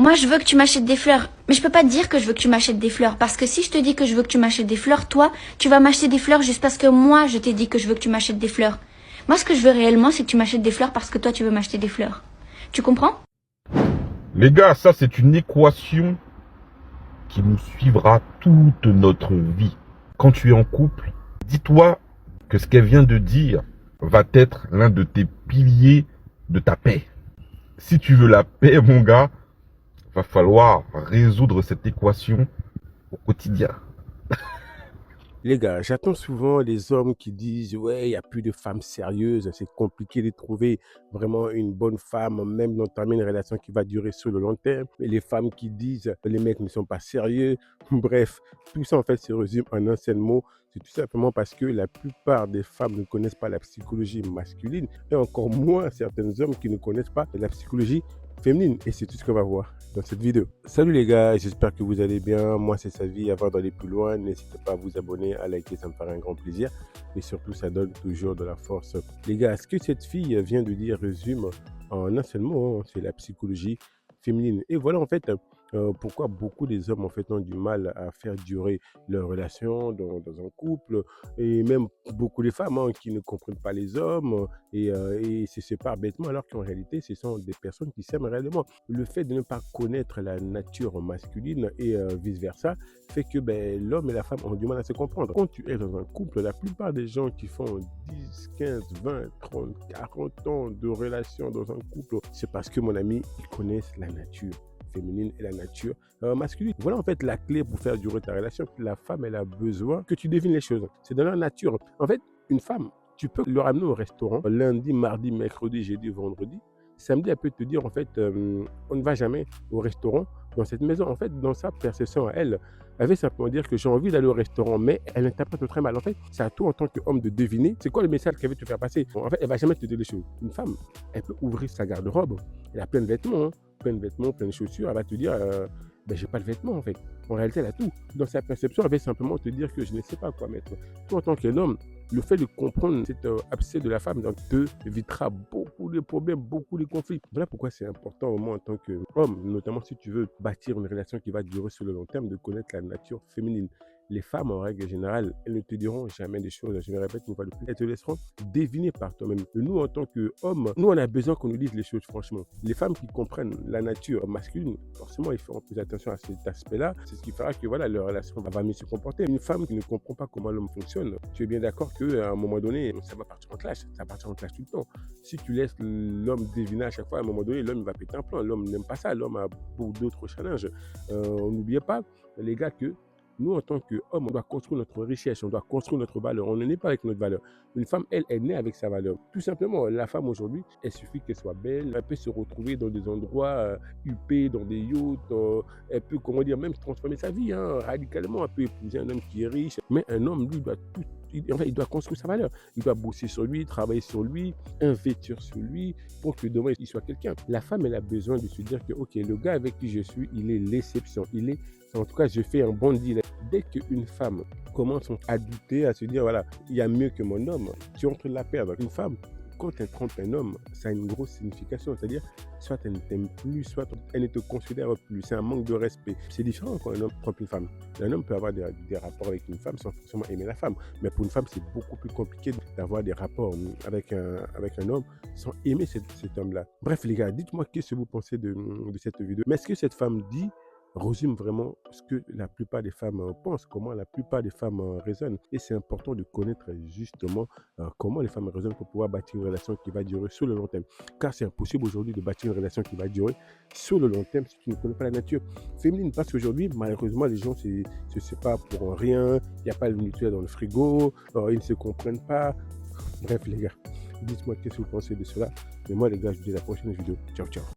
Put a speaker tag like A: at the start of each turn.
A: Moi, je veux que tu m'achètes des fleurs. Mais je peux pas te dire que je veux que tu m'achètes des fleurs. Parce que si je te dis que je veux que tu m'achètes des fleurs, toi, tu vas m'acheter des fleurs juste parce que moi, je t'ai dit que je veux que tu m'achètes des fleurs. Moi, ce que je veux réellement, c'est que tu m'achètes des fleurs parce que toi, tu veux m'acheter des fleurs. Tu comprends?
B: Les gars, ça c'est une équation qui nous suivra toute notre vie. Quand tu es en couple, dis-toi que ce qu'elle vient de dire va être l'un de tes piliers de ta paix. Si tu veux la paix, mon gars, va falloir résoudre cette équation au quotidien.
C: Les gars, j'attends souvent les hommes qui disent ouais, il n'y a plus de femmes sérieuses, c'est compliqué de trouver vraiment une bonne femme, même d'entamer une relation qui va durer sur le long terme. Et les femmes qui disent les mecs ne sont pas sérieux. Bref, tout ça en fait se résume en un seul mot. C'est tout simplement parce que la plupart des femmes ne connaissent pas la psychologie masculine et encore moins certains hommes qui ne connaissent pas la psychologie féminine. Et c'est tout ce qu'on va voir dans cette vidéo. Salut les gars, j'espère que vous allez bien. Moi c'est Savi. Avant d'aller plus loin, n'hésitez pas à vous abonner, à liker, ça me ferait un grand plaisir. Et surtout, ça donne toujours de la force. Les gars, ce que cette fille vient de dire résume en un seul mot, hein, c'est la psychologie féminine. Et voilà en fait pourquoi beaucoup des hommes en fait ont du mal à faire durer leur relation dans un couple, et même beaucoup de femmes hein, qui ne comprennent pas les hommes et se séparent bêtement alors qu'en réalité ce sont des personnes qui s'aiment réellement. Le fait de ne pas connaître la nature masculine et vice versa fait que l'homme et la femme ont du mal à se comprendre. Quand tu es dans un couple, la plupart des gens qui font 10, 15, 20, 30, 40 ans de relation dans un couple, c'est parce que mon ami, ils connaissent la nature féminine et la nature masculine. Voilà en fait la clé pour faire durer ta relation. La femme, elle a besoin que tu devines les choses. C'est dans la nature. En fait, une femme, tu peux le ramener au restaurant lundi, mardi, mercredi, jeudi, vendredi. Samedi, elle peut te dire en fait, on ne va jamais au restaurant dans cette maison. En fait, dans sa perception à elle, elle veut simplement dire que j'ai envie d'aller au restaurant, mais elle interprète très mal. En fait, c'est à toi en tant qu'homme de deviner c'est quoi le message qu'elle veut te faire passer. En fait, elle va jamais te dire les choses. Une femme, elle peut ouvrir sa garde-robe. Elle a plein de vêtements, hein, plein de vêtements, plein de chaussures. Elle va te dire, j'ai pas de vêtements en fait. En réalité, elle a tout. Dans sa perception, elle va simplement te dire que je ne sais pas quoi mettre. Toi, en tant qu'homme, le fait de comprendre cet abcès de la femme te évitera beaucoup de problèmes, beaucoup de conflits. Voilà pourquoi c'est important au moins en tant qu'homme, notamment si tu veux bâtir une relation qui va durer sur le long terme, de connaître la nature féminine. Les femmes, en règle générale, elles ne te diront jamais des choses, je me répète une fois de plus, elles te laisseront deviner par toi-même. Nous, en tant qu'hommes, nous, on a besoin qu'on nous dise les choses franchement. Les femmes qui comprennent la nature masculine, forcément, ils feront plus attention à cet aspect-là. C'est ce qui fera que voilà, leur relation va mieux se comporter. Une femme qui ne comprend pas comment l'homme fonctionne, tu es bien d'accord qu'à un moment donné, ça va partir en clash. Ça va partir en clash tout le temps. Si tu laisses l'homme deviner à chaque fois, à un moment donné, l'homme va péter un plan. L'homme n'aime pas ça. L'homme a beaucoup d'autres challenges. N'oubliez pas, les gars, que nous, en tant qu'hommes, on doit construire notre richesse, on doit construire notre valeur. On ne naît pas avec notre valeur. Une femme, elle, est née avec sa valeur. Tout simplement, la femme aujourd'hui, il suffit qu'elle soit belle, elle peut se retrouver dans des endroits huppés, dans des yachts, elle peut, comment dire, même transformer sa vie radicalement. Elle peut épouser un homme qui est riche, mais un homme, lui, doit tout. Il doit construire sa valeur. Il doit bosser sur lui, travailler sur lui, investir sur lui pour que demain, il soit quelqu'un. La femme, elle a besoin de se dire que, OK, le gars avec qui je suis, il est l'exception. En tout cas, je fais un bon deal. Dès qu'une femme commence à douter, à se dire, voilà, il y a mieux que mon homme, tu es en train de la perdre. Une femme, quand elle trompe un homme, ça a une grosse signification. C'est-à-dire, soit elle ne t'aime plus, soit elle ne te considère plus. C'est un manque de respect. C'est différent quand un homme trompe une femme. Un homme peut avoir des rapports avec une femme sans forcément aimer la femme. Mais pour une femme, c'est beaucoup plus compliqué d'avoir des rapports avec un homme sans aimer cet homme-là. Bref, les gars, dites-moi qu'est-ce que vous pensez de cette vidéo. Mais est-ce que cette femme dit résume vraiment ce que la plupart des femmes pensent, comment la plupart des femmes raisonnent. Et c'est important de connaître justement comment les femmes raisonnent pour pouvoir bâtir une relation qui va durer sur le long terme. Car c'est impossible aujourd'hui de bâtir une relation qui va durer sur le long terme si tu ne connais pas la nature féminine. Parce qu'aujourd'hui, malheureusement, les gens se séparent pour rien, il n'y a pas de mutuelle dans le frigo, ils ne se comprennent pas. Bref, les gars, dites-moi qu'est-ce que vous pensez de cela. Et moi, les gars, je vous dis à la prochaine vidéo. Ciao, ciao.